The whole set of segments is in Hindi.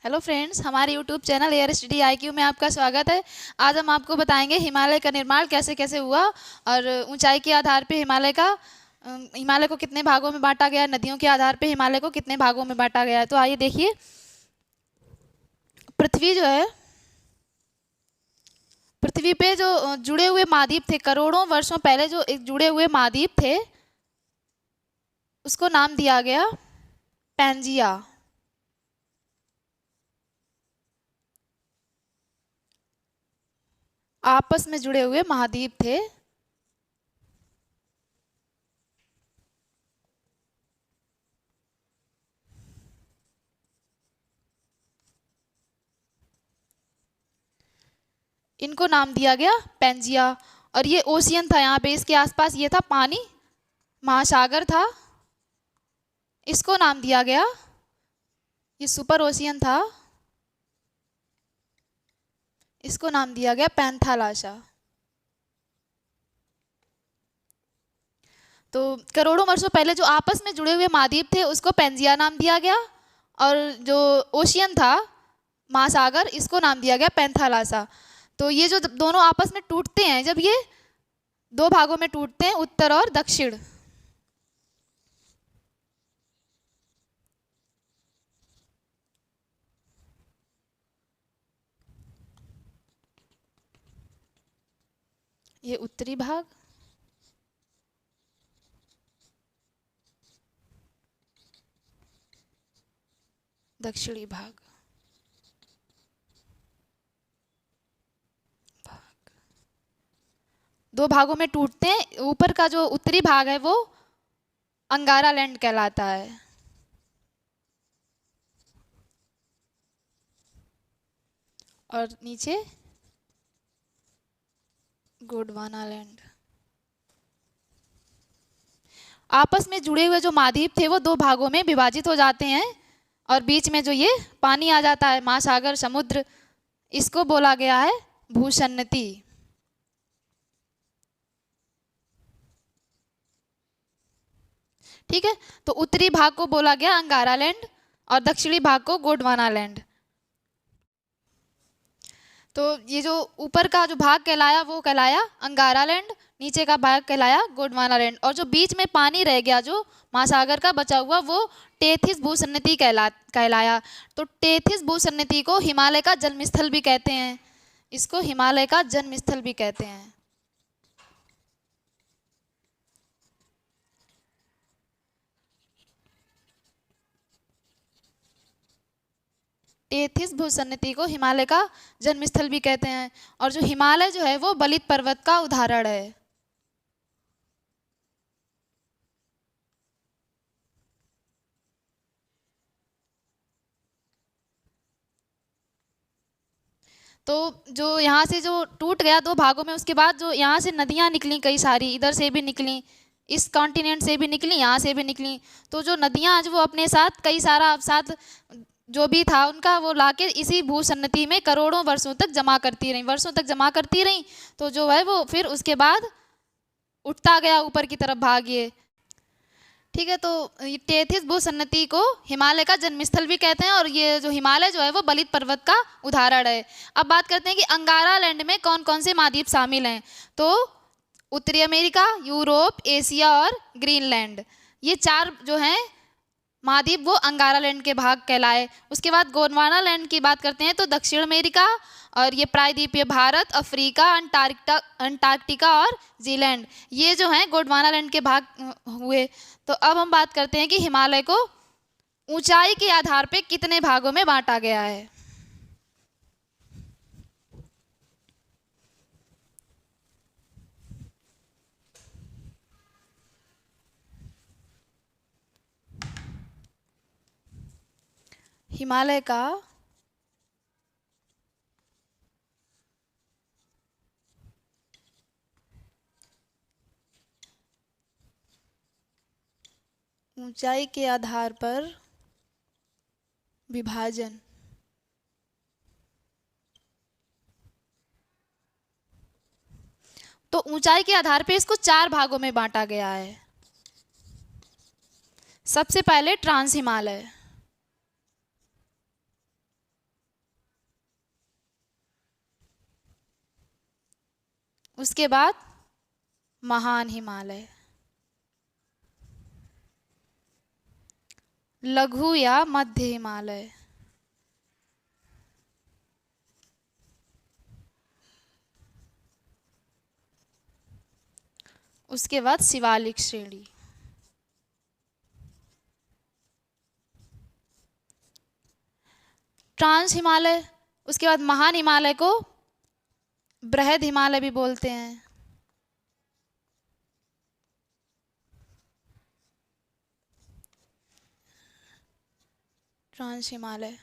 हेलो फ्रेंड्स, हमारे YouTube channel air study IQ में आपका स्वागत है। आज हम आपको बताएंगे हिमालय का निर्माण कैसे कैसे हुआ और ऊंचाई के आधार पे हिमालय को कितने भागों में बांटा गया, नदियों के आधार पे हिमालय को कितने भागों में बांटा गया है। तो आइए देखिए, पृथ्वी जो है, पृथ्वी पे जो जुड़े हुए महाद्वीप थे, करोड़ों वर्षों पहले जो एक जुड़े हुए महाद्वीप थे, उसको नाम दिया गया पैंजिया। आपस में जुड़े हुए महाद्वीप थे, इनको नाम दिया गया पैंजिया। और ये ओशियन था, यहाँ पे इसके आसपास ये था पानी, महासागर था, इसको नाम दिया गया, ये सुपर ओशियन था, इसको नाम दिया गया पैंथालाशा। तो करोड़ों वर्षों पहले जो आपस में जुड़े हुए महाद्वीप थे उसको पैंजिया नाम दिया गया, और जो ओशियन था, महासागर, इसको नाम दिया गया पैंथालाशा। तो ये जो दोनों आपस में टूटते हैं, जब ये दो भागों में टूटते हैं, उत्तर और दक्षिण, ये उत्तरी भाग, दक्षिणी भाग, दो भागों में टूटते हैं। ऊपर का जो उत्तरी भाग है वो अंगारा लैंड कहलाता है, और नीचे गोंडवाना लैंड। आपस में जुड़े हुए जो महाद्वीप थे वो दो भागों में विभाजित हो जाते हैं, और बीच में जो ये पानी आ जाता है, महासागर, समुद्र, इसको बोला गया है भूसन्नति। ठीक है, तो उत्तरी भाग को बोला गया अंगारा लैंड और दक्षिणी भाग को गोंडवाना लैंड। तो ये जो ऊपर का जो भाग कहलाया वो कहलाया अंगारा लैंड, नीचे का भाग कहलाया गोंडवाना लैंड, और जो बीच में पानी रह गया, जो महासागर का बचा हुआ, वो टेथिस भूसन्नति कहलाया। तो टेथिस भूसन्नति को हिमालय का जन्मस्थल भी कहते हैं, इसको हिमालय का जन्मस्थल भी कहते हैं। टेथिस भूसन्नति को हिमालय का जन्मस्थल भी कहते हैं, और जो हिमालय जो है वो बलित पर्वत का उदाहरण है। तो जो यहाँ से जो टूट गया दो भागों में, उसके बाद जो यहाँ से नदियाँ निकली, कई सारी इधर से भी निकली, इस कॉन्टिनेंट से भी निकली, यहाँ से भी निकली। तो जो नदियाँ आज वो अपने साथ कई सारा साथ जो भी था उनका वो लाके इसी भूसन्नति में करोड़ों वर्षों तक जमा करती रहीं, वर्षों तक जमा करती रहीं। तो जो है वो फिर उसके बाद उठता गया ऊपर की तरफ भाग ये। ठीक है, तो ये टेथिस भूसन्नति को हिमालय का जन्मस्थल भी कहते हैं, और ये जो हिमालय जो है वो बलित पर्वत का उदाहरण है। अब बात करते हैं कि अंगारा लैंड में कौन कौन से महाद्वीप शामिल हैं। तो उत्तरी अमेरिका, यूरोप, एशिया और ग्रीनलैंड, ये चार जो हैं महाद्वीप वो अंगारा लैंड के भाग कहलाए। उसके बाद गोंडवाना लैंड की बात करते हैं तो दक्षिण अमेरिका, और ये प्रायद्वीपीय भारत, अफ्रीका, अंटार्कटिका और जीलैंड, ये जो हैं गोंडवाना लैंड के भाग हुए। तो अब हम बात करते हैं कि हिमालय को ऊंचाई के आधार पे कितने भागों में बांटा गया है। हिमालय का ऊंचाई के आधार पर विभाजन, तो ऊंचाई के आधार पे इसको चार भागों में बांटा गया है। सबसे पहले ट्रांस हिमालय, उसके बाद महान हिमालय, लघु या मध्य हिमालय, उसके बाद शिवालिक श्रेणी, ट्रांस हिमालय, उसके बाद महान हिमालय को बृहद हिमालय भी बोलते हैं। ट्रांस हिमालय,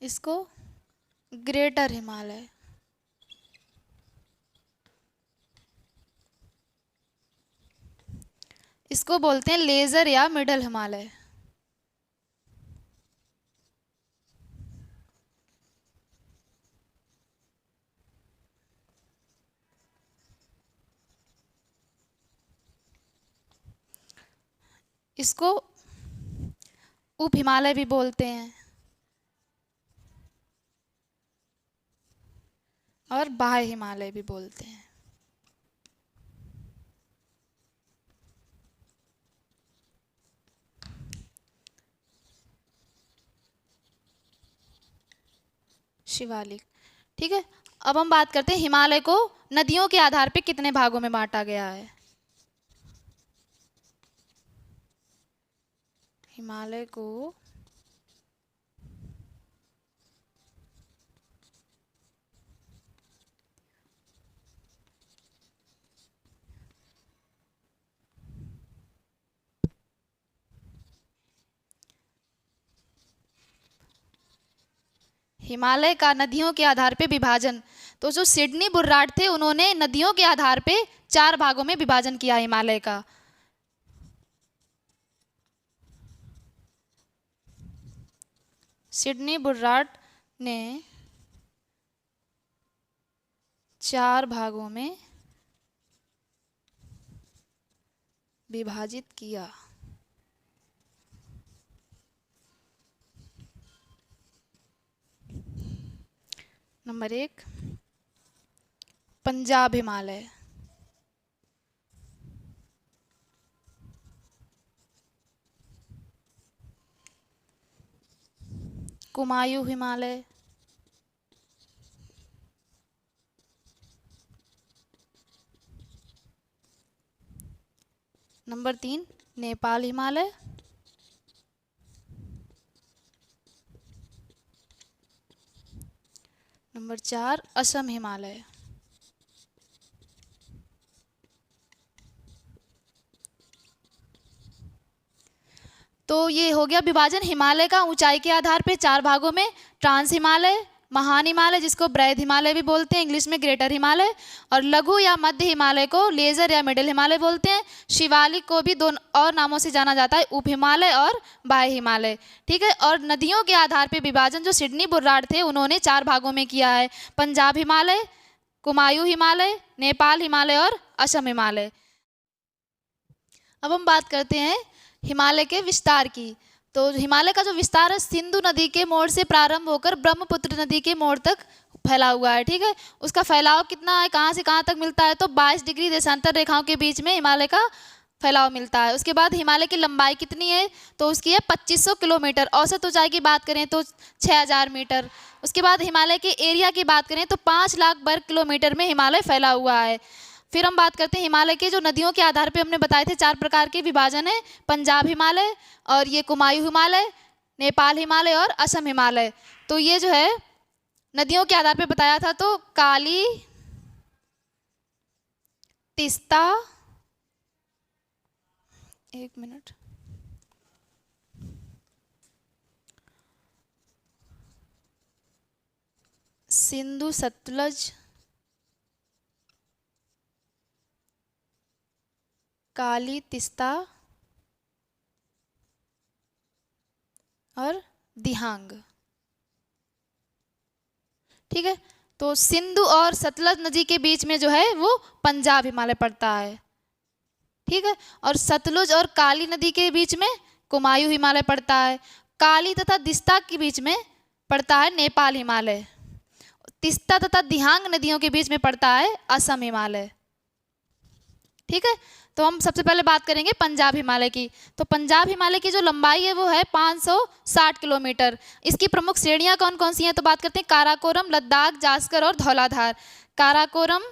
इसको ग्रेटर हिमालय, इसको बोलते हैं लेजर या मिडल हिमालय। इसको उप हिमालय भी बोलते हैं और बाह्य हिमालय भी बोलते हैं। शिवालिक, ठीक है। अब हम बात करते हैं हिमालय को नदियों के आधार पे कितने भागों में बांटा गया है। हिमालय को हिमालय का नदियों के आधार पे विभाजन, तो जो सिडनी बुर्राट थे उन्होंने नदियों के आधार पे 4 भागों में विभाजन किया हिमालय का। सिडनी बुर्राट ने 4 भागों में विभाजित किया। Number 1 Punjab Himalaya, Kumaon Himalaya, number 3 Nepal Himalaya, number 4 Assam Himalaya. तो ये हो गया विभाजन हिमालय का ऊंचाई के आधार पे 4 भागों में, ट्रांस हिमालय, महान हिमालय जिसको बृहद हिमालय भी बोलते हैं इंग्लिश में ग्रेटर हिमालय, और लघु या मध्य हिमालय को लेजर या मिडिल हिमालय बोलते हैं। शिवालिक को भी 2 और नामों से जाना जाता है, उप हिमालय और बाह्य हिमालय, ठीक है। और नदियों के आधार पे विभाजन जो सिडनी बुर्राट थे उन्होंने 4 भागों में किया है, पंजाब हिमालय, कुमायूं हिमालय, नेपाल हिमालय और असम हिमालय। अब हम बात करते हैं हिमालय के विस्तार की। तो हिमालय का जो विस्तार है सिंधु नदी के मोड़ से प्रारंभ होकर ब्रह्मपुत्र नदी के मोड़ तक फैला हुआ है, ठीक है। उसका फैलाव कितना है, कहाँ से कहाँ तक मिलता है, तो 22 डिग्री देशांतर रेखाओं के बीच में हिमालय का फैलाव मिलता है। उसके बाद हिमालय की लंबाई कितनी है, तो उसकी है 2500 किलोमीटर। औसत ऊंचाई की बात करें तो 6000 मीटर। उसके बाद हिमालय के एरिया की बात करें तो 5 लाख वर्ग किलोमीटर में हिमालय फैला हुआ है। फिर हम बात करते हैं हिमालय के जो नदियों के आधार पे हमने बताए थे 4 प्रकार के विभाजन है, पंजाब हिमालय और ये कुमायूं हिमालय, नेपाल हिमालय और असम हिमालय। तो ये जो है नदियों के आधार पे बताया था, तो काली, तीस्ता, एक मिनट, सिंधु, सतलज, काली, तीस्ता और दिहांग, ठीक है। तो सिंधु और सतलज नदी के बीच में जो है वो पंजाब हिमालय पड़ता है, ठीक है। और सतलुज और काली नदी के बीच में कुमायूं हिमालय पड़ता है। काली तथा दिस्ता के बीच में पड़ता है नेपाल हिमालय। तीस्ता तथा दिहांग नदियों के बीच में पड़ता है असम हिमालय। ठीक है, तो हम सबसे पहले बात करेंगे पंजाब हिमालय की। तो पंजाब हिमालय की जो लंबाई है वो है 560 किलोमीटर। इसकी प्रमुख श्रेणियां कौन कौन सी हैं, तो बात करते हैं काराकोरम, लद्दाख, जास्कर और धौलाधार। काराकोरम,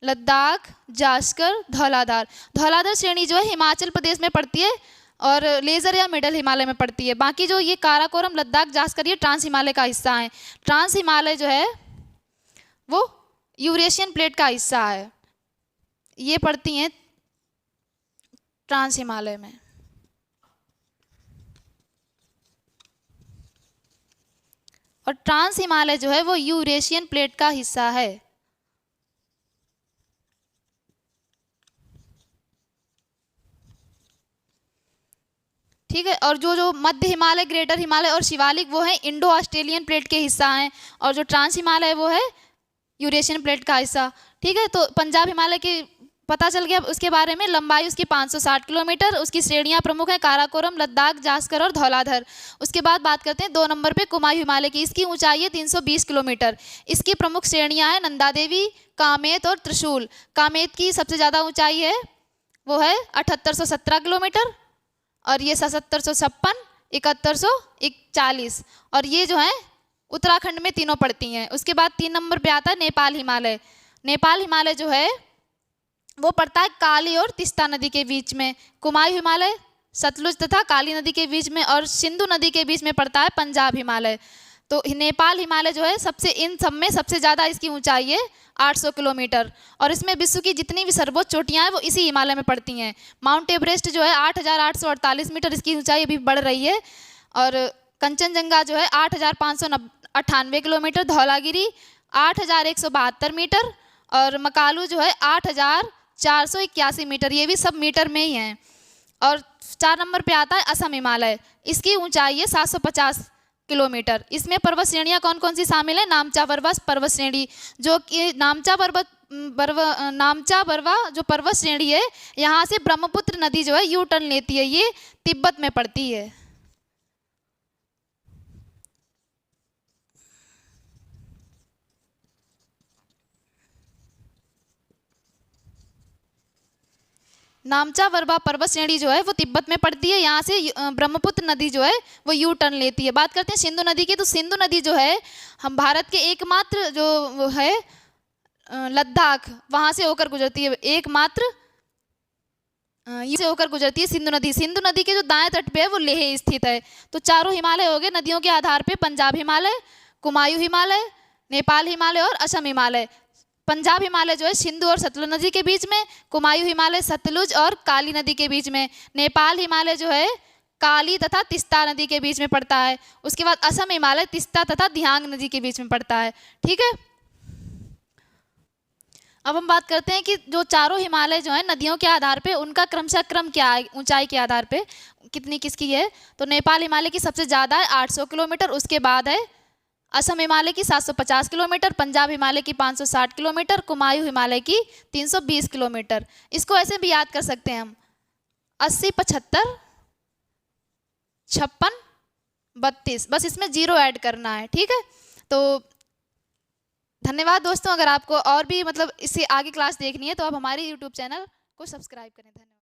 लद्दाख, जास्कर, धौलाधार। धौलाधार श्रेणी जो है हिमाचल प्रदेश में पड़ती है और लेजर या मिडल हिमालय में पड़ती है। बाकी जो ये काराकोरम, लद्दाख, जास्कर ये ट्रांस हिमालय का हिस्सा है। ट्रांस हिमालय जो है वो यूरेशियन प्लेट का हिस्सा है, ये पड़ती हैं ट्रांस हिमालय में। और ट्रांस हिमालय जो है वो यूरेशियन प्लेट का हिस्सा है। ठीक है, और जो मध्य हिमालय, ग्रेटर हिमालय और शिवालिक वो है इंडो ऑस्ट्रेलियन प्लेट के हिस्सा हैं, और जो ट्रांस हिमालय वो है यूरेशियन प्लेट का हिस्सा। ठीक है, तो पंजाब हिमालय की पता चल गया उसके बारे में। लंबाई उसकी 560 किलोमीटर। उसकी श्रेणियां प्रमुख हैं काराकोरम, लद्दाख, जास्कर और धौलाधर। उसके बाद बात करते हैं 2 नंबर पे कुमायूं हिमालय की। इसकी ऊंचाई है 320 किलोमीटर। इसकी प्रमुख श्रेणियां हैं नंदा देवी, कामेत और त्रिशूल। कामेत की सबसे ज़्यादा ऊंचाई है वो है 7817 किलोमीटर, और ये 7756, 7140, और ये जो है उत्तराखंड में तीनों पड़ती हैं। उसके बाद 3 नंबर पे आता है नेपाल हिमालय। नेपाल हिमालय जो है वो पड़ता है काली और तीस्ता नदी के बीच में। कुमायूं हिमालय सतलुज तथा काली नदी के बीच में, और सिंधु नदी के बीच में पड़ता है पंजाब हिमालय। तो नेपाल हिमालय जो है सबसे, इन सब में सबसे ज़्यादा इसकी ऊंचाई है 800 किलोमीटर, और इसमें विश्व की जितनी भी सर्वोच्च चोटियां हैं वो इसी हिमालय में पड़ती हैं। माउंट एवरेस्ट जो है 8848 मीटर इसकी ऊंचाई अभी बढ़ रही है, और कंचनजंगा जो है 8598 किलोमीटर, धौलागिरी 8172 मीटर, और मकालू जो है 8481 मीटर, ये भी सब मीटर में ही हैं। और 4 नंबर पे आता है असम हिमालय। इसकी ऊंचाई है 750 किलोमीटर। इसमें पर्वत श्रेणियां कौन कौन सी शामिल है? नामचा बरवा पर्वत श्रेणी, जो कि नामचा बरवा जो पर्वत श्रेणी है, यहाँ से ब्रह्मपुत्र नदी जो है यू टर्न लेती है, ये तिब्बत में पड़ती है। नामचा बरवा पर्वत श्रेणी जो है वो तिब्बत में पड़ती है, यहाँ से ब्रह्मपुत्र नदी जो है वो यू टर्न लेती है। बात करते हैं सिंधु नदी की। तो सिंधु नदी जो है हम भारत के एकमात्र जो है लद्दाख, वहाँ से होकर गुजरती है, एकमात्र से होकर गुजरती है सिंधु नदी। सिंधु नदी के जो दाएं तट पे है वो लेह स्थित है। तो चारों हिमालय हो गए नदियों के आधार पे, पंजाब हिमालय, कुमायूं हिमालय, नेपाल हिमालय और असम हिमालय। पंजाब हिमालय जो है सिंधु और सतलुज नदी के बीच में, कुमायूं हिमालय सतलुज और काली नदी के बीच में, नेपाल हिमालय जो है काली तथा तीस्ता नदी के बीच में पड़ता है। उसके बाद असम हिमालय तीस्ता तथा दिहांग नदी के बीच में पड़ता है। ठीक है, अब हम बात करते हैं कि जो चारों हिमालय जो है नदियों के आधार पे उनका क्रमशः क्रम क्या है, ऊंचाई के आधार पे कितनी किसकी है। तो नेपाल हिमालय की सबसे ज़्यादा है 800 किलोमीटर, उसके बाद है असम हिमालय की 750 किलोमीटर, पंजाब हिमालय की 560 किलोमीटर, कुमायूं हिमालय की 320 किलोमीटर। इसको ऐसे भी याद कर सकते हैं हम 80, 75, 56, 32, बस इसमें 0 ऐड करना है। ठीक है, तो धन्यवाद दोस्तों। अगर आपको और भी मतलब इससे आगे क्लास देखनी है तो आप हमारे YouTube चैनल को सब्सक्राइब करें। धन्यवाद।